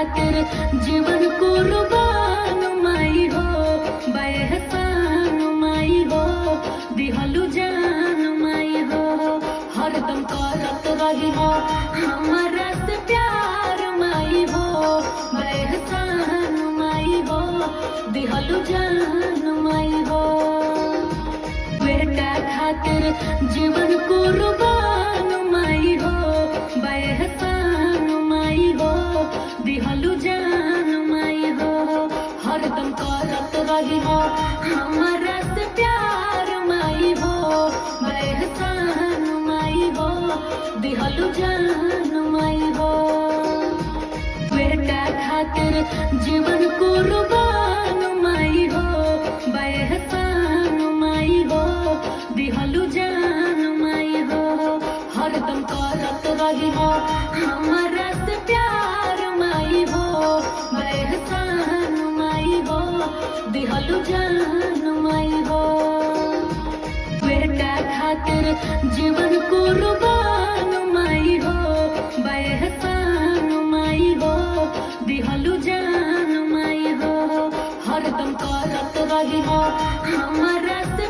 खातिर जीवन कुर्बान माई हो, बेहसान माई हो, दिहलु जान माई हो। हरदम करत रही हो हमारा से प्यार माई हो, बेहसान माई हो, दिहलु जान माई हो। बेटा खातिर जीवन कुर्बान माई हो, बेहसान माई हो, दिहलु जान माई हो। हरदम करत रही हो हमारा से प्यार माई हो, बेहसान माई हो, दिहलु जान माई हो। बेटा खातिर जीवन कुर्बान माई हो, बेहसान माई हो, दिहलु जान माई हो। हरदम करत रही हो हमारा से प्यार माई हो, बेहसान माई हो, दिहलु जान माई हो। बेटा खातिर जीवन कुर्बान माई हो, बेहसान माई हो, दिहलु जान माई हो। हरदम करत रही हो हमारा से